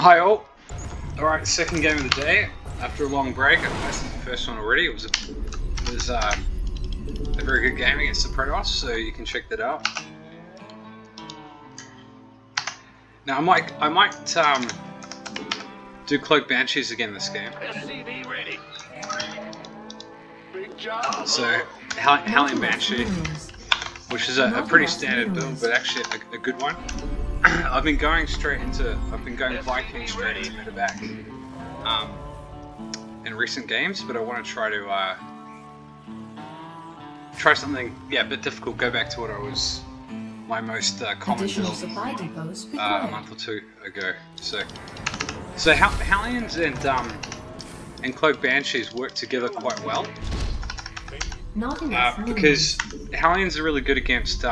Hi all. Alright, second game of the day. After a long break, I posted the first one already. It was a very good game against the Protoss, so you can check that out. Now I might do Cloak Banshees again this game. So Hellion Banshee, which is a pretty standard build, but actually a good one. I've been going Viking straight into medevac in recent games, but I want to try something a bit difficult. Go back to what I was my most common build a month or two ago. So Hellions and Cloak Banshees work together quite well. Because Hellions are really good against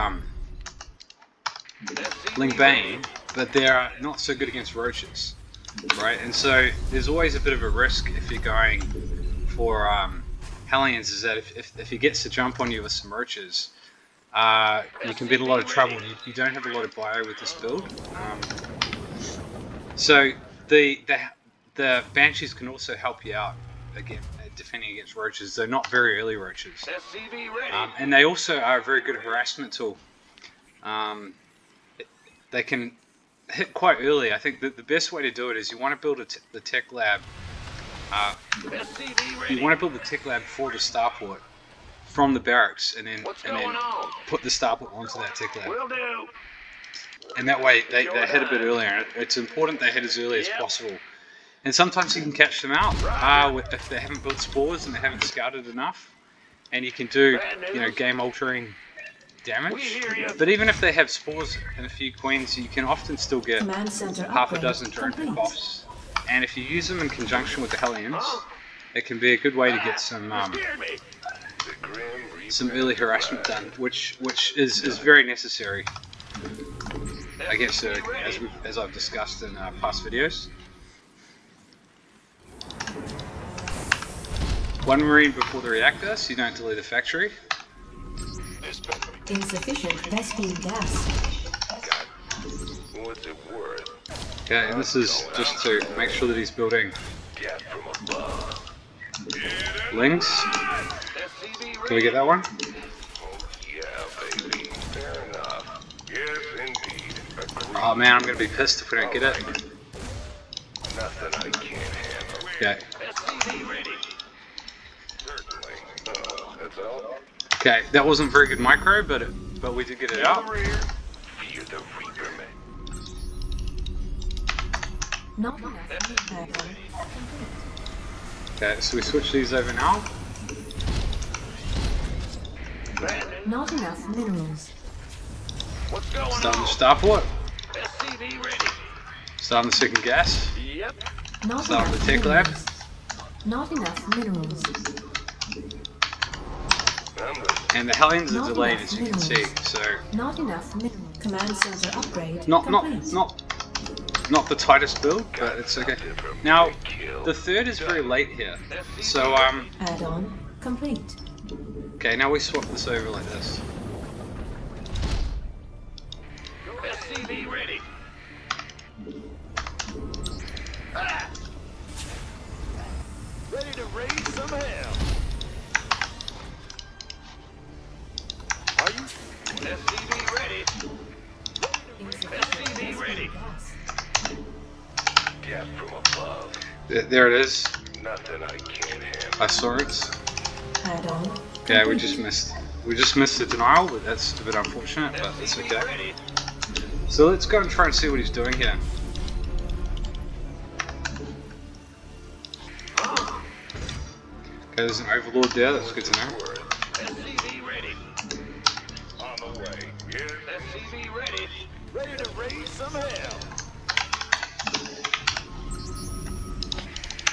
Bane, but they're not so good against roaches, right? And so there's always a bit of a risk if you're going for Hellions, is that if he gets to jump on you with some roaches, you can be in a lot of trouble. You don't have a lot of bio with this build. So the Banshees can also help you out again defending against roaches, though not very early roaches. And they also are a very good harassment tool. They can hit quite early. I think that the best way to do it is you want to build the tech lab. You want to build the tech lab for the starport from the barracks, and then put the starport onto that tech lab. And that way they hit a bit earlier. It's important they hit as early as possible. And sometimes you can catch them out if they haven't built spores and they haven't scouted enough, and you can do game-altering damage. But even if they have spores and a few queens, you can often still get half a dozen drone pick-offs. And if you use them in conjunction with the Hellions, it can be a good way to get some early harassment done, which is very necessary against Zerg, as I've discussed in past videos. One marine before the reactor, so you don't delay the factory. Insufficient Vespine gas. What's it worth? Okay, and this is just to make sure that he's building Lings. Can we get that one? Yeah, baby. Fair enough. Yes, indeed. Agreed. Oh man, I'm gonna be pissed if we don't get it. Nothing I can't handle. Okay. Certainly. That's all. Okay, that wasn't very good micro, but we did get it out. Fear the Reaper, man. Not enough. Okay, so we switch these over now. Not enough minerals. What's going Starting on? the starport. SCV ready. Starting the second gas. Yep. Not Starting the enough tech lab. minerals. Not enough minerals. And the Hellions are delayed, as you can see. So Not enough minerals. Command center upgrade not complete. the tightest build, but it's okay. Now the third is very late here. So Add-on complete. okay, now we swap this over like this. SCV ready. Ready to raise some hell. Are you? SCV ready. SCV ready. Gas from above. There it is. Nothing I can't handle. I saw it. Add-on Okay, we complete. just missed the denial, but that's a bit unfortunate, but it's okay. So let's go and try and see what he's doing here. Okay, there's an overlord there, that's good to know. SCV ready. On the way. Yes. SCV ready. Ready to raise some hell.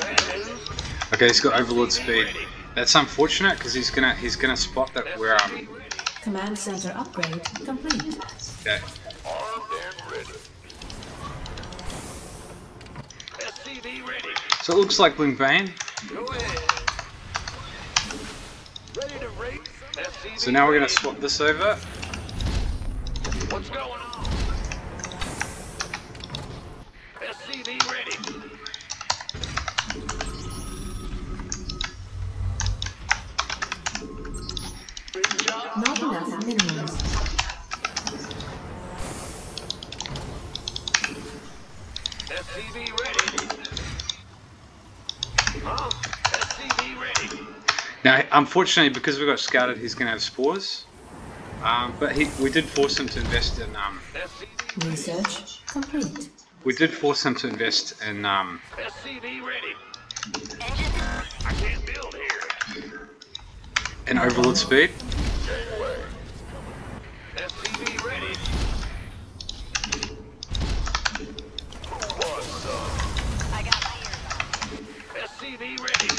Bad news. Okay, he's got overlord speed. That's unfortunate because he's gonna spot that we're Command center upgrade complete. okay. Armed and ready. SCV ready. So it looks like Bane. Go ahead. Ready to raise some SCV. So now we're gonna swap this over. What's going on? SCV ready. SCV ready. Huh? SCV ready. Now, unfortunately, because we got scouted, he's going to have spores. But we did force him to invest in. Research complete. We did force him to invest in. SCV ready. I can't build here. In overload speed. Gateway. SCV ready. What's up? I got my ears on. SCV ready.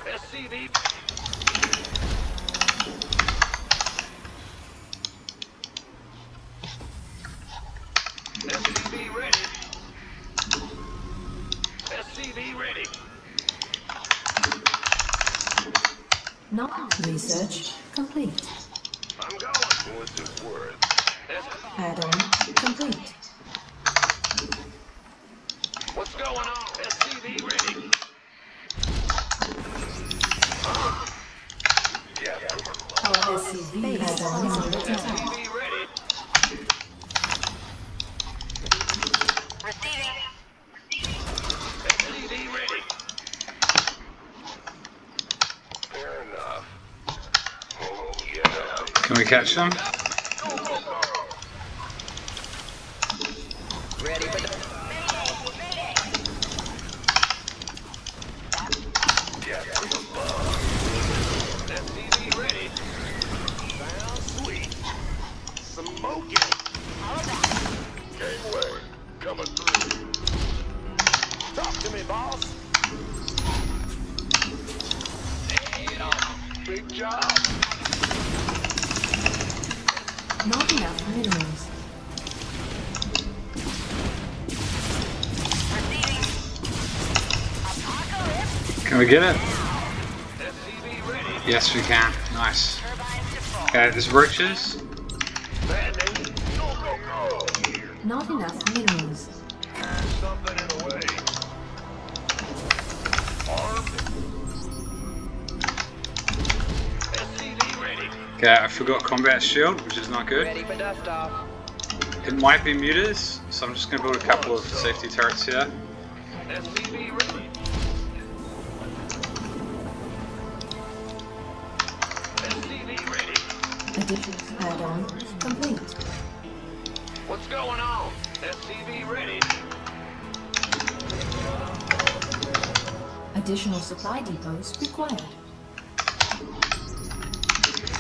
SCV. SCV ready. SCV ready. Not research complete. I'm going. What's it worth? Add-on complete. What's going on? SCV ready. Yeah. Our SCV add-on is under attack. SCV ready. Receiving. SCV ready. Fair enough. Oh, yeah. Can we catch them? Ready for the... SCV ready. Sounds sweet. Smoking. Gateway coming through. Talk to me, boss. Big job. Not enough minerals. Can we get it? SCV ready. Yes, we can. Nice. Okay, there's roaches. Bad news. Go, go, go. Not enough minerals. Something in the way. Armed. SCV ready. Okay, I forgot combat shield, which is not good. Ready for dust off. It might be mutas, so I'm just going to build a couple of safety turrets here. SCV ready. SCV ready. Additional add-on complete. What's going on? SCV ready. Additional supply depots required.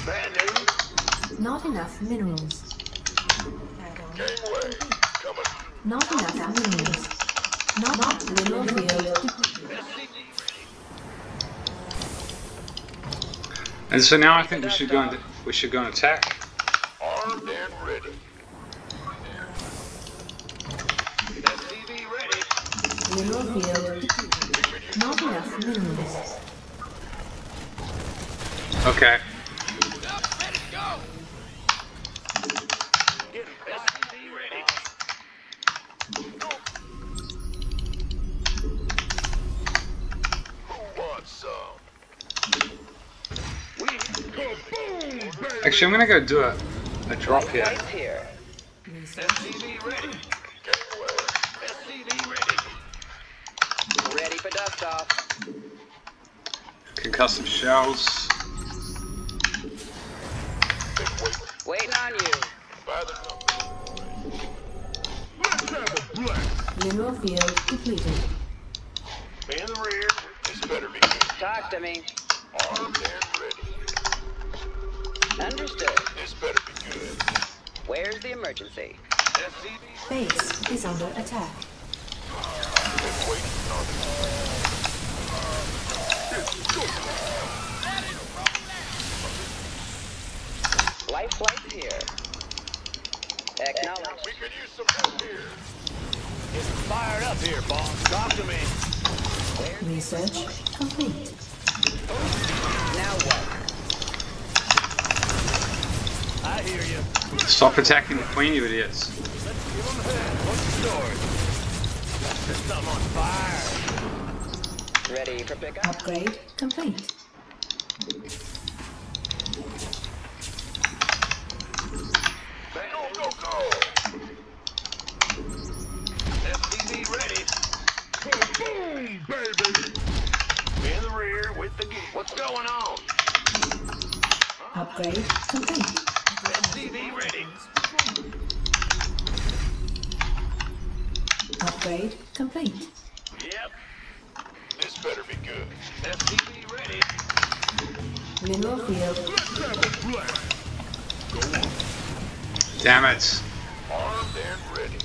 Bad news. Not enough minerals. Add-on. Gateway coming. Not enough minerals. Not mineral field. SCV ready. And so now I think we should go and attack. Armed and ready. SCV ready. Mineral field. Not enough minerals. Okay. Ready to go. Get SCV ready. Who wants some? We go boom, baby. Actually, I'm going to go do a drop here. Lights here. SCV ready. Gateway. SCV ready. Ready for dust off. Concussive shells. Waiting on you. By the number. Let's have a blast. Mineral field depleted. In the rear. This better be good. Talk to me. Armed and ready. Understood. This better be good. Where's the emergency? SCV Base is under attack. been waiting on it. Life flights here. Acknowledge. We could use some help here. Getting fired up here, boss. Talk to me. Research complete. Now what? I hear you. Stop attacking the queen, you idiots. Let's give them hell. What's the story? There's something on fire. Ready for pickup? Upgrade complete. Go, go, go! FTV ready. Boom, baby! In the rear with the gear. What's going on? Upgrade complete. FTV ready. Upgrade complete. Yep. This better be good. FTV ready. Mineral field. Let's have a blast. Go on. Damn it. Armed and ready.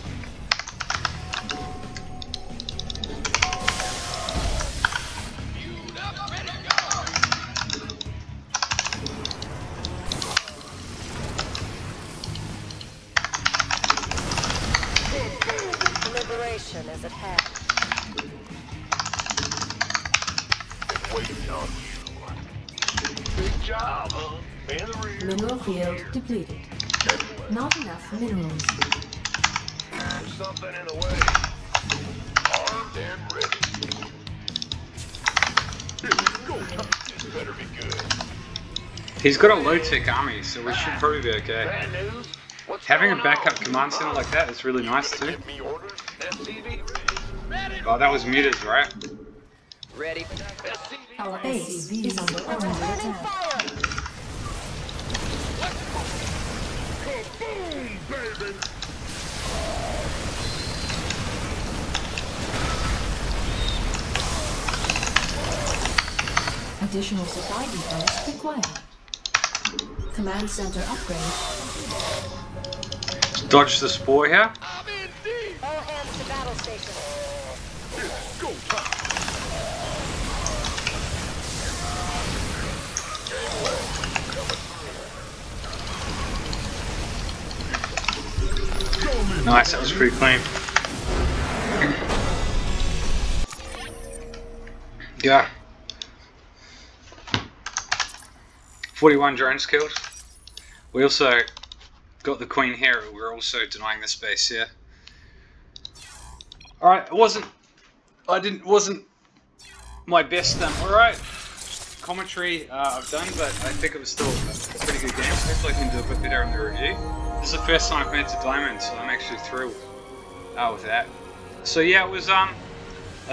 Liberation is at hand. Been waiting on you. Big job, huh? In the rear. Mineral field depleted. Not enough minerals. There's something in the way. Armed and ready. Go. This better be good. He's got a low-tech army, so we should probably be okay. Bad news. What's Having a going backup on? command center like that is really nice too. Give me orders. FTV ready. Oh, that was muted, right? Ready. FTV Our ready. base is under attack. Boom, baby. Additional supply depots required. Command center upgrade. Dodge the spore here. I'm in deep. All hands to battle station. It's go time. Nice, that was pretty clean. Yeah. 41 drones killed. We also got the queen here. We're also denying the space here. Alright, it wasn't my best alright commentary I've done, but I think it was still a pretty good game. Hopefully I can do a bit better in the review. This is the first time I've made to diamond, so I'm actually thrilled with that. So yeah, it was a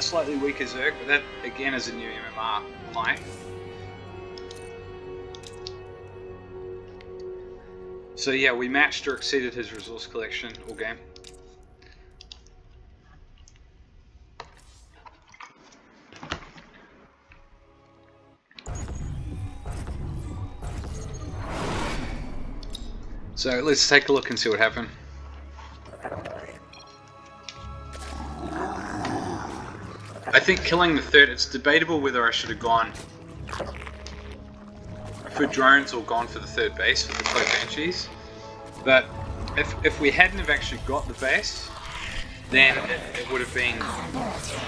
slightly weaker Zerg, but that again is a new MMR high. So yeah, we matched or exceeded his resource collection all game. So let's take a look and see what happened. I think killing the third, it's debatable whether I should have gone for drones or gone for the third base for the Cloak Banshees. But if we hadn't have actually got the base, then it would have been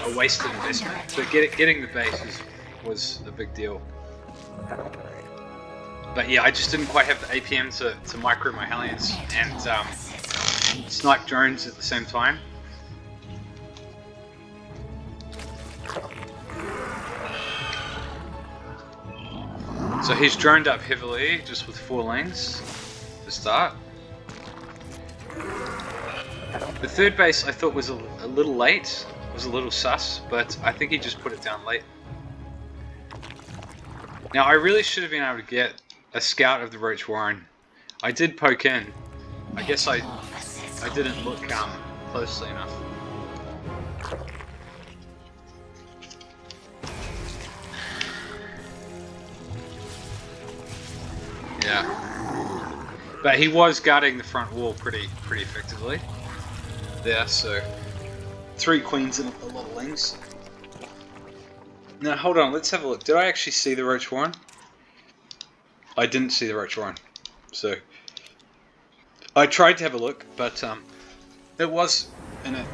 a wasted investment. But getting the base was a big deal. But yeah, I just didn't quite have the APM to micro my Hellions and snipe drones at the same time. So he's droned up heavily, just with 4 lanes to start. The third base I thought was a little late, was a little sus, but I think he just put it down late. Now I really should have been able to get a scout of the Roach Warren. I did poke in. I guess I didn't look closely enough. Yeah, but he was guarding the front wall pretty effectively there. So 3 queens and a lot of lings. Now hold on, let's have a look. Did I actually see the Roach Warren? I didn't see the Roach Warren, so I tried to have a look, but it was in a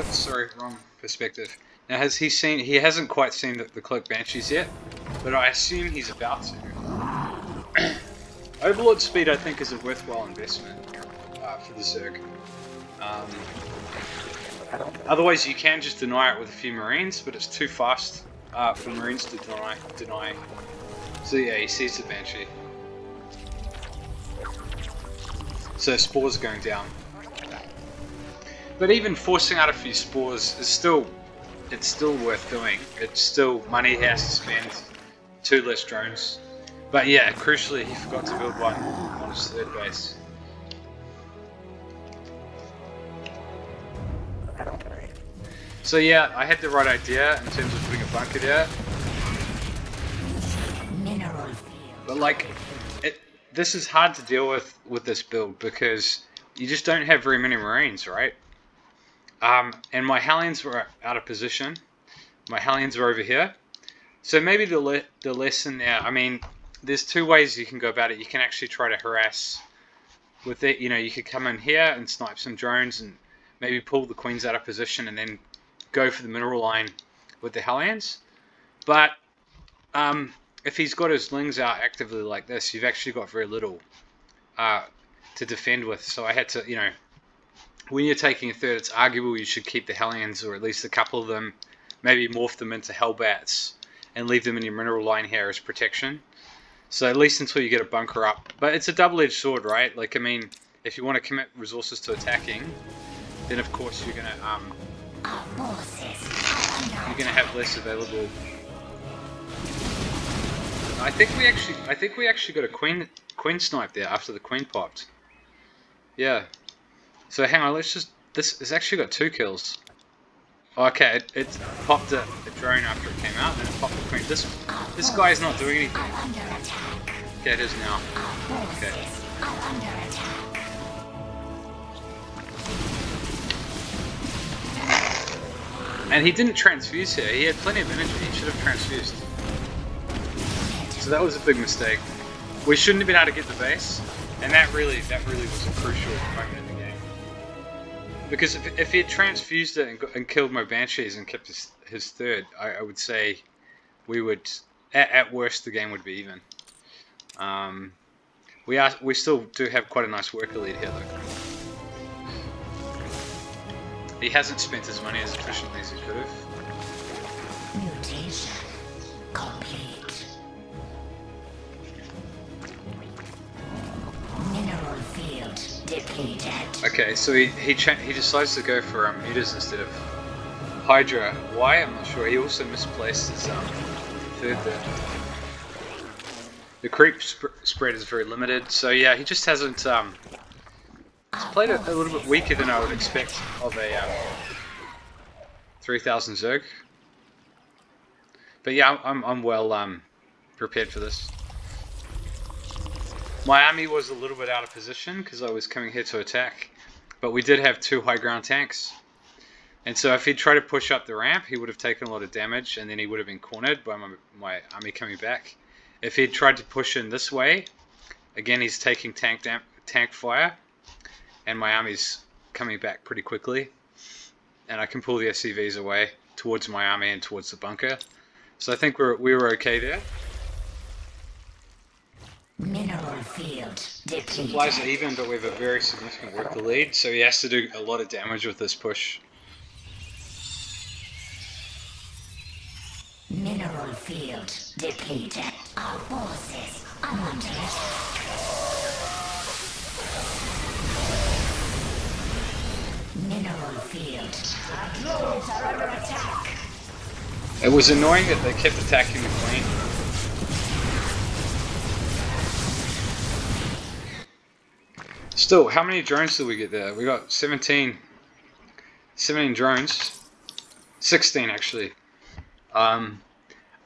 sorry, wrong perspective. Now has he seen? He hasn't quite seen the Cloak Banshees yet, but I assume he's about to. Overlord speed, I think, is a worthwhile investment for the Zerg. Otherwise, you can just deny it with a few Marines, but it's too fast for Marines to deny So yeah, he sees the Banshee. So spores are going down. But even forcing out a few spores is still, it's still worth doing. It's still money he has to spend, 2 less drones. But yeah, crucially he forgot to build one on his 3rd base. So yeah, I had the right idea in terms of putting a bunker there. But like, this is hard to deal with this build because you just don't have very many Marines, right? And my Hellions were out of position. My Hellions are over here. So maybe the lesson there, I mean, there's 2 ways you can go about it. You can actually try to harass with it. You know, you could come in here and snipe some drones and maybe pull the Queens out of position and then go for the mineral line with the Hellions. But if he's got his Lings out actively like this, you've actually got very little to defend with. So I had to, you know, when you're taking a 3rd, it's arguable you should keep the Hellions, or at least a couple of them, maybe morph them into Hellbats and leave them in your mineral line here as protection. So at least until you get a bunker up. But it's a double-edged sword, right? Like, I mean, if you want to commit resources to attacking, then of course you're gonna have less available. I think we actually got a queen snipe there after the queen popped. Yeah. So hang on, let's just, it's actually got 2 kills. Okay, it popped a drone after it came out, and it popped the queen. This guy is not doing anything. Okay, it is now. Okay. And he didn't transfuse here. He had plenty of energy. He should have transfused. So that was a big mistake. We shouldn't have been able to get the base, and that really was a crucial moment in the game. Because if he had transfused it and killed my Banshees and kept his 3rd, I would say we would, at worst, the game would be even. We still do have quite a nice worker lead here, though. He hasn't spent his money as efficiently as he could have. Mutation complete. Mineral field depleted. Okay, so he decides to go for meters instead of Hydra. Why? I'm not sure. He also misplaced his 3rd there. The creep spread is very limited, so yeah, he just hasn't. He's played a little bit weaker than I would expect of a 3000 Zerg. But yeah, I'm well prepared for this. My army was a little bit out of position because I was coming here to attack, but we did have 2 high ground tanks. And so if he'd tried to push up the ramp, he would have taken a lot of damage, and then he would have been cornered by my army coming back. If he'd tried to push in this way, again he's taking tank fire, and my army's coming back pretty quickly, and I can pull the SCVs away towards my army and towards the bunker. So I think we were okay there. Mineral field depleted. Supplies are even, but we have a very significant worker lead, so he has to do a lot of damage with this push. Mineral field depleted. Our forces are under attack. Mineral field. Our drones are under attack. It was annoying that they kept attacking the queen. Still, how many drones did we get there? We got 17 drones. 16 actually.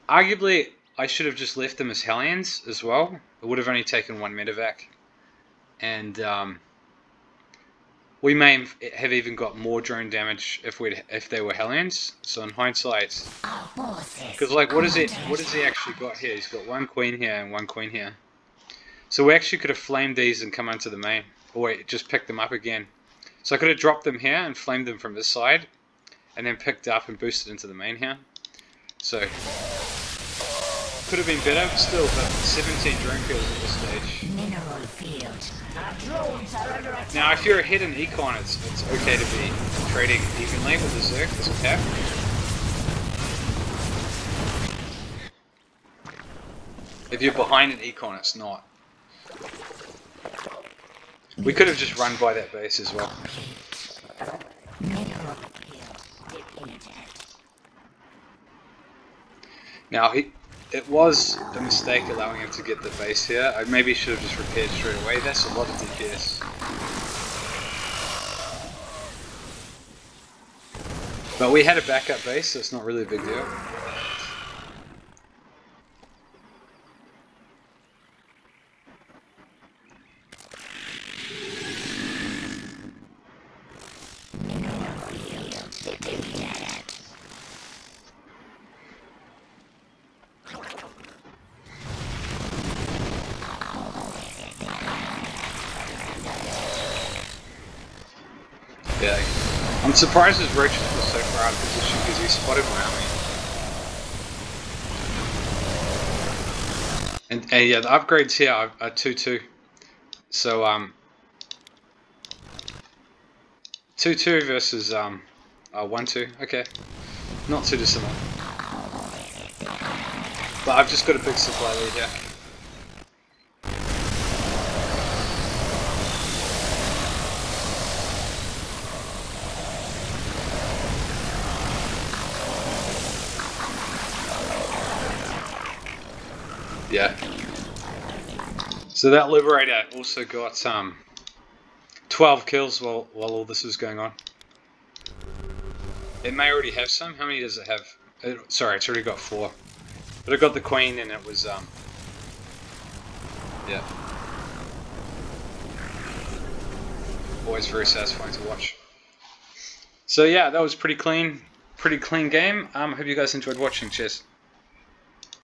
Arguably, I should have just left them as Hellions as well. It would have only taken 1 medevac. And we may have even got more drone damage if they were Hellions. So in hindsight, because like what has he actually got here? He's got 1 queen here and 1 queen here. So we actually could have flamed these and come onto the main. Or wait, just picked them up again. So I could have dropped them here and flamed them from this side, and then picked up and boosted into the main here. So could have been better still, but 17 drone kills at this stage. Mineral field. Now if you're ahead in econ, it's okay to be trading evenly with the Zerg as a cap. If you're behind an econ, it's not. We could have just run by that base as well. Now, it was a mistake allowing him to get the base here. I maybe should have just repaired straight away. That's a lot of DPS. But we had a backup base, so it's not really a big deal. Yeah, I'm surprised his roaches were so far out of position because he spotted my army. And yeah, the upgrades here are 2-2. So 2-2 versus 1-2. Okay, not too dissimilar. But I've just got a big supply lead here. Yeah. So that Liberator also got 12 kills while all this was going on. It may already have some. How many does it have? Sorry, it's already got 4. But it got the Queen and it was yeah. Always very satisfying to watch. So yeah, that was pretty clean game. Hope you guys enjoyed watching. Cheers.